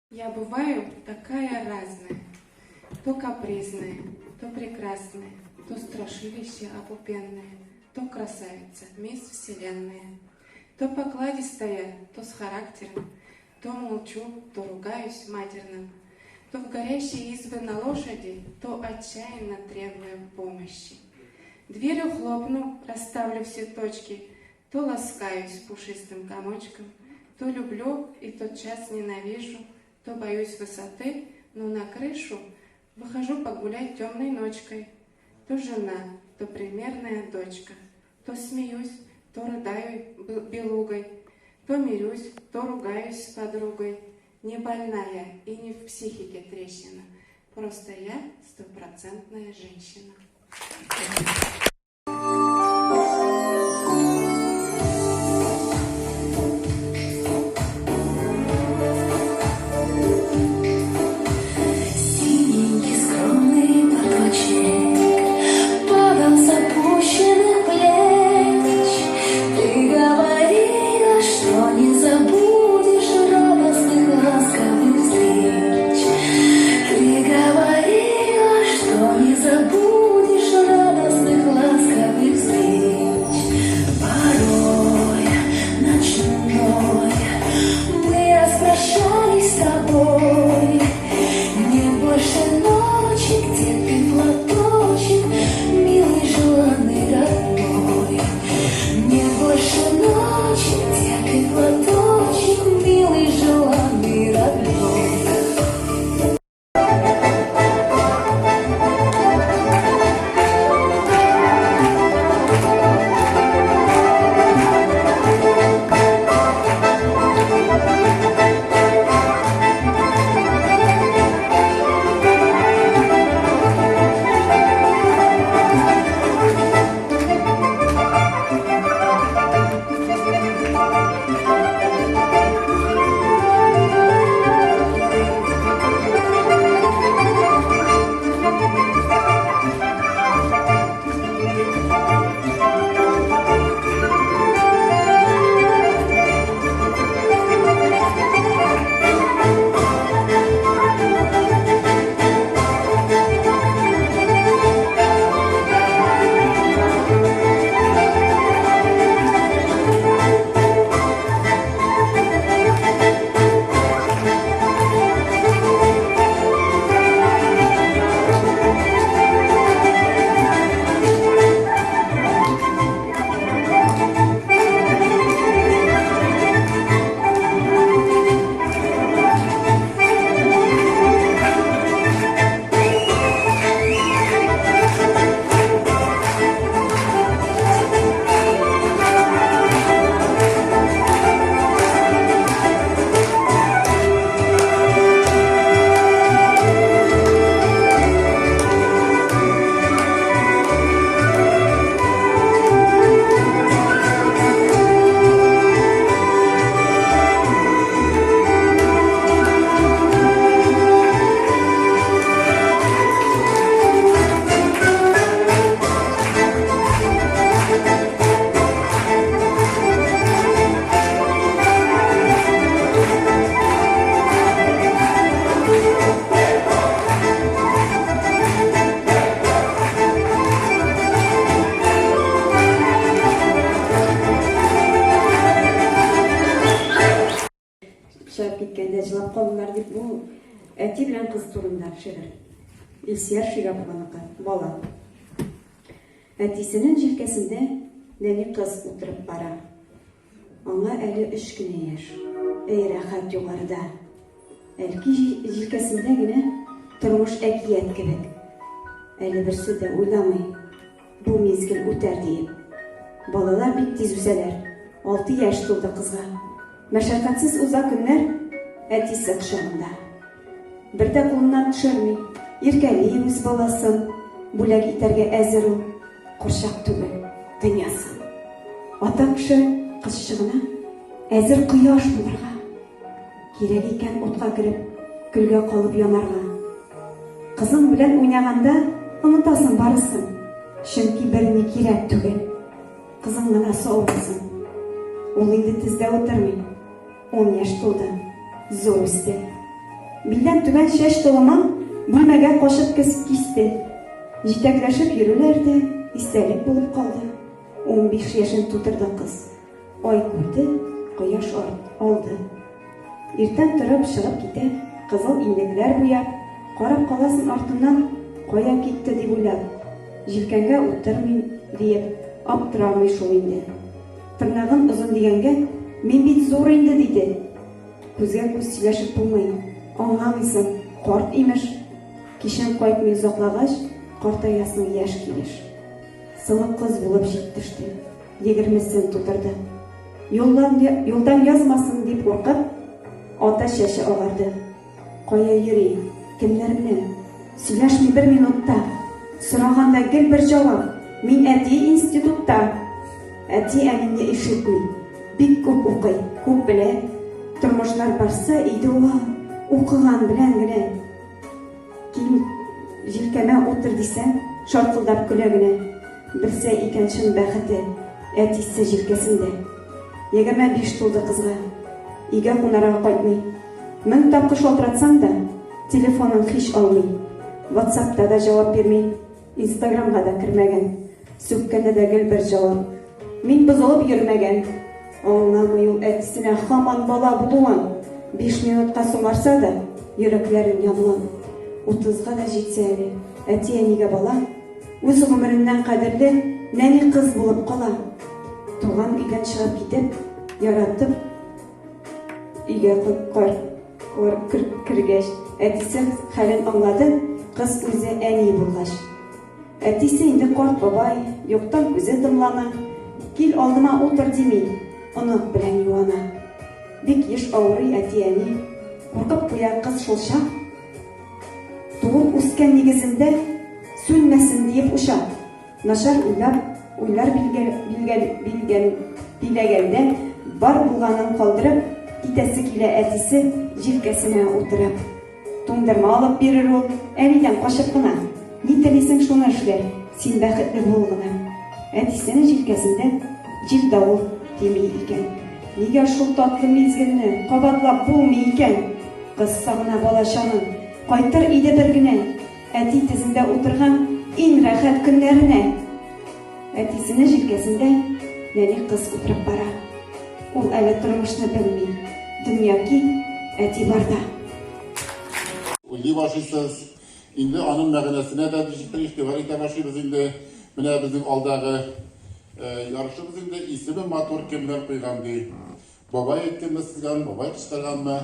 Я бываю такая разная, то капризная, то прекрасная, то страшилище опупенное, то красавица, мисс Вселенная, то покладистая, то с характером, то молчу, то ругаюсь матерным, то в горящей избы на лошади, то отчаянно требую помощи. Дверью хлопну, расставлю все точки, то ласкаюсь пушистым комочком, то люблю и тотчас ненавижу, то боюсь высоты, но на крышу выхожу погулять темной ночкой. То жена, то примерная дочка, то смеюсь, то рыдаю белугой, то мирюсь, то ругаюсь с подругой. Не больная и не в психике трещина, просто я стопроцентная женщина. Шығып кеткенде жылап қалыңдар деп, бұл әти білән қыз турында шигырь. Илсияр Шигапованыкі, бала. Әтисінің җилкәсендә нәни кыз утырып бара. Аңа әле 3 кенә яшь. Рәхәт югарыда. Әлки җилкәсендә генә тормыш әкият кебек. Әле берсе дә уйламый, бу мизгел үтәр диеп. Балалар бик тиз үсәләр. 6 яшь тулды кызга. Мәшәкатьсез уза көннәр әтисе кочагында. Бер дә кулыннан төшерми, иркәли үз баласын, бүләк итәргә әзер ул, курчак түгел, дөньясын. Ата кеше кызчыгына әзер кояш булырга, кирәк икән утка кереп, көлгә калып янарга. Кызың белән уйнаганда онытасың барысын, чөнки берни кирәк түгел. Кызың гына саулысын. Ул инде тиздә утырмый. 10 яшь тулды, зор үсте. Билдән түбән чәч толыман бүлмәгә кашып кисте. Җитәкләшеп йөрүләр дә истәлек булып калды. 15 яшен тутырды кыз. Ай күрде, кояш алды. Иртән торып чыгып китә, кызыл иннекләр буяп, карап каласын артыннан кая китте дип уйлап. Җилкәнгә утырмый диеп, аптырамый шул инде. Тырнагын озын дигәнгә, мин бит зур инде диде. Күзгә күз сөйләшеп булмый. Аңламыйсың, карт имеш. Кичен кайтмый озаклагач, картаясың яшь килеш. Сылык кыз булып җиттеште. 20-сен тутырды. Юлдан язмасын дип куркып, ата чәче агарды. Кая йөри, кемнәр белән? Сөйләшми бер минутта. Сораганда гел бер җавап. Мин әти институтта. Әти әнинне ишетми. Бик күп укый, күп белә. Тормышлар барса иде ул. Укыган белән генә. Кил, җилкәмә утыр дисәм, шаркылдап көлә генә. Белсә икән шун бәхете, әтисе җилкәсендә. 25 тулды кызга. Өйгә кунарга кайтмый. 1000 тапкыр шалтыратсаң да, телефонын һич алмый. WhatsApp'та да җавап бирми, Instagram'га да кирмәгән. Сүккәндә дә гел бер җавап. Мин бозылып йөрмәгән. Аңламый ул әтисенә һаман бала булуын. 5 минутка соңарса да, йөрәкләрен янлан. 30-га да җитсә әле, әти-әнигә бала, үз гомереннән кадерле нәни кыз булып кала. Туган өйдән чыгып китеп, яратып, өйгә кергәч, әтисе хәлен аңлады, кыз үзе әни булгач. Әтисе инде карт бабай, юктан күзе дымлана, кил алдыма утыр дими, онак белән юана. Бик еш авырый әти-әни, куркып куя кыз шулчак. Туып үскән нигезендә сүнмәсен диеп уша. Начар уйлар билгәндә бар булганын калдырып, китәсе килә әтисе җилкәсенә утырып. Туңдырма алып бирер ул, әнидән качып кына. Ни телисең шуны эшлә, син бәхетле бул гына. Әтисенең җилкәсендә җил давыл тими икән. Нигә шул татлы мизгелне кабатлап булмый икән? Кыз сагына балачанын, кайтыр иде бер генә. Әти тезендә утырган иң рәхәт көннәренә. Әтисенең җилкәсендә нәни кыз утырып бара. Ул әле тормышны белми. Дөнья ки, әти барда. Уйлый башлыйсыз, инде аның мәгънәсенә дә игътибар итә башлыйбыз инде. Менә безнең алдагы ярышыбыз инде исеме матур кемнәр куйган ди. Бабай әйткәнме сезгә, бабай кычкырганмы?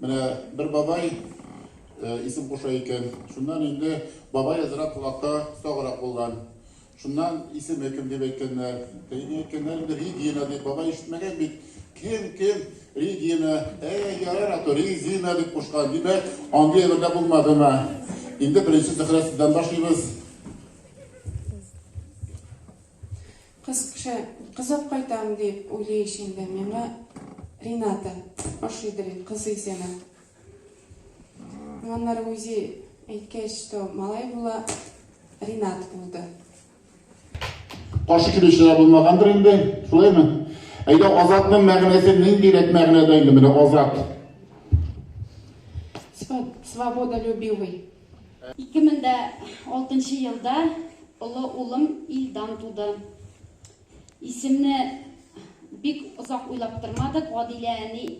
Менә бер бабай исем куша икән. Шуннан инде бабай азрак кулакта саграк булган. Шуннан исеме кем дип әйткәннәр. Әйткәннәр инде Регина дип бабай ишетмәгән бит. Кем Регина, ярар ато Регина дип кушкан. Димәк, аңгы ебәрдә булмадымы? Инде беренче зәхрәсеннән башлыйбыз. Кызып кайтам дип уйлый инде миңа Рената, ашыйдыр кыз исеме. Аннары үзе әйткәч, что малай була, Ренат булды. Каршы килүчеләр булмагандыр инде, шулаймы? Әйдә азатның мәгънәсе ниндирәк мәгънәдә инде менә азат? Свободолюбивый. 2006 елда улы улым Илдан туды. Исемне бик озак уйлап тормадык. Гадилә әни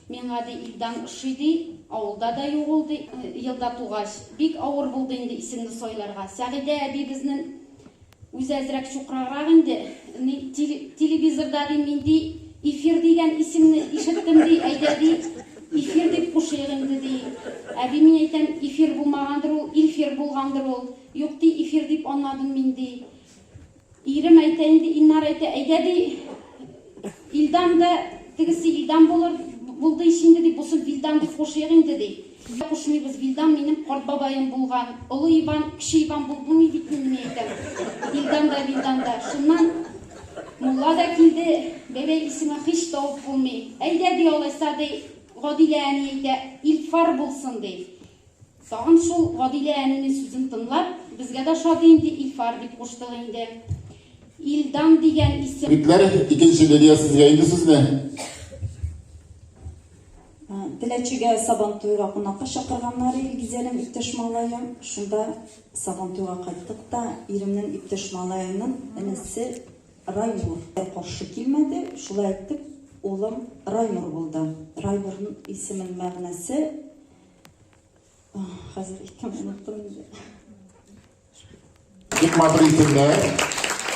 миңа ди Илдан ошыйды, авылда да югылды. Елда тугач бик авыр булды инде исемне сойларга. Сәгыйдә әбибезнең үзе әзрәк чукраграк инде. Телевизорда ди мин ди эфир дигән исемне ишеттем ди, әйдә ди эфир дип кушыйк инде ди. Әби мин әйтәм, эфир булмагандыр ул, эфир булгандыр ул. Юк ди, эфир дип аңладым мин ди. Ирем әйтә инде, Иннар әйтә, әйдә ди Илдан да тегесе Илдан булды ишинде ди, бусын Вилдан дип кушыйк инде ди. Кушмыйбыз, Вилдан минем карт бабаем булган. Олы Иван, кичи Иван булдымы дип мин әйтәм. Илдан да Вилдан да. Шуннан мулла да килде, бәбәй исеме һич табып булмый. Әйдә ди алайса ди, Гадилә әни әйтә, Илфар булсын ди. Тагын шул Гадилә әнинең сүзен тыңлап, безгә дә шады инде Илфар дип куштык инде. Илдан дигән исем. Битләр икенче Лилия сезгә инде сүзне. Dilekçege Sabantuyga qonaqqa chaqirganlar Gizer'in İpteş Malayım. Şunda Sabantuyga qayttık da erimnin İpteş Malayım'ın enesi Raymur. Qarşı kelmedi. Şulay ayttık. Oğlum Raymur buldu. Raymur'un ismin ma'nasi hazır ikkim unuttum. İlk Matur isimler.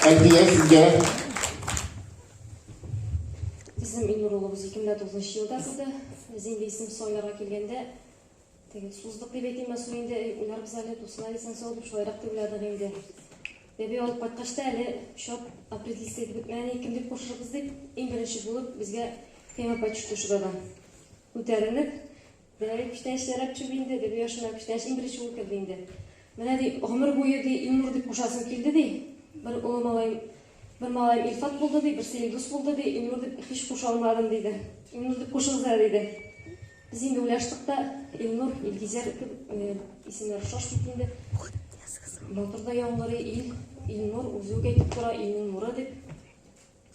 Elbiye sizce. Bizim İlnur oğlumuz 2009 yılda kızdı. Bizim de isim soylara kelgende suzluk деп айтайын сол енді олар біз әлі тосына десең сол деп шулайрақ деп ойладық енді. Бебе алып қайтқашта әлі шоп определиться етіп мәне кім деп қосшырбыз деп ең бірінші болып бізге қима почту шудадан көтерініп бәрі піштәншілер әпші бейінді деп яшына піштәнш ең бірінші болып келді енді. Мәне де ғұмыр бойы де Илнур деп қошасым келді де бір ұлы малайым bir malay İlfat buldu deydi, bir Sevdus buldu deydi, İlnur deyip hiç koşalmadım deydi. İlnur deyip koşalımıza deydi. Biz şimdi ulaştık da İlnur, İlgizer isimleri şaş bittiğinde Batur'da yağmurları İlnur, Uzuğ'a gittik sonra İlnur'a deyip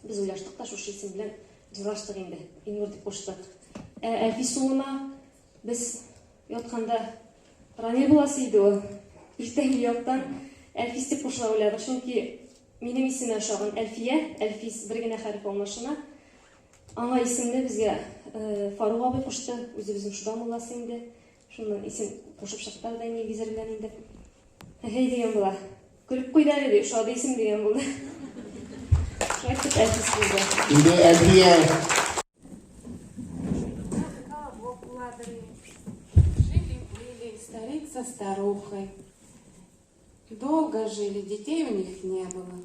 biz ulaştık da şu isim bilen cılaştık indi. İlnur deyip koştuk. Elfi sonuna biz yatkanda Rani bulasıydı o. İlten yoktan Elfis deyip koşula oyladık. Çünkü benim isimim aşağıdan Elfiye, Elfis bir gene harf olmasına. Ana isimde bizge Faruk abi koştu, özü bizim şudan olası indi. Şundan isim koşup şaktar da yine gizerlen indi. Hey diyen bula. Kulüp koydu dedi, şu adı isim diyen bula. Şu ayıktık Elfis buldu. Şimdi Elbiye. Жили-были старик со старухой. Долго жили, детей у них не было.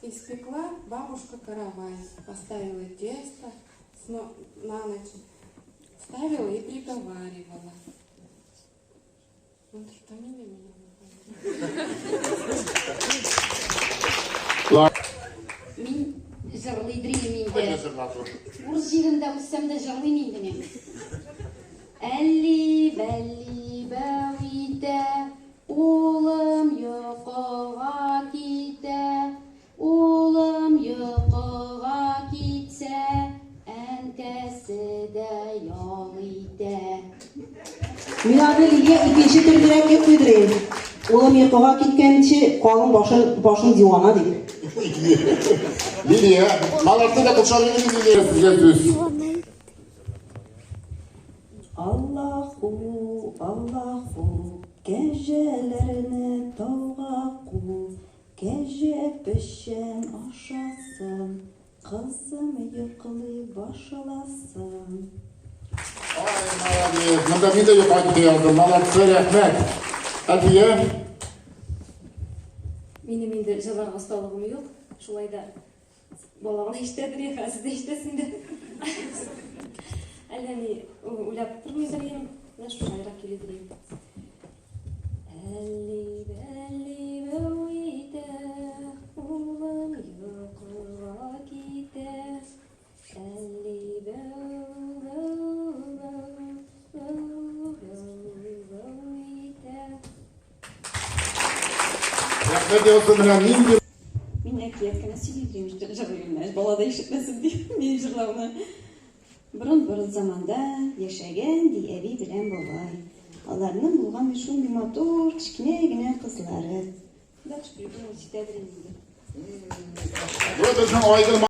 Испекла бабушка каравай, поставила тесто на ночь, ставила и приговаривала. Вот фамилия меня. Мин жырлыйдырым инде. Hayırlısı Matur. Урыс жерінде өссем де жырлайм инде мен. Әлли бәлли бәуиде, улым йоқыға китә. Улым йоқыға китсә, әнкәсе дә ял итә. Мен аны Лилия икенче төргәрәккә куйдырыйм. Улым йокыга киткәнче, калын башын дивана дип. Lilia, Malatya da kılçalıyız Lilia size söz. Allahu, Allahu, gecelerini tauga ku, gece pişen aşasın, kızım yıkılı başlasın. Ay Malatya, bunda bir de yok hadi yazdım. Malatya rahmet. Elbiye. Benim енді жыларға ұсталығым жоқ. Шулай да балағын ештедір, қазір де ештесінде. Әлі ойлап тұрмын дегенім, шулайрақ келеді деймін. Әлі бәуиде, улым йоқыға китә. Әлі бәуиде. Rahmet olsun bana min Мен әкияткені сөйлейдім, жырлаймын, балада ишетмесін диye мен жырлауны. Бұрын заманда яшәгән ди әби белән бабай. Аларның булган шундый матур, кечкенә генә кызлары. Дальше придумать тәдрине. Bu bizim aygın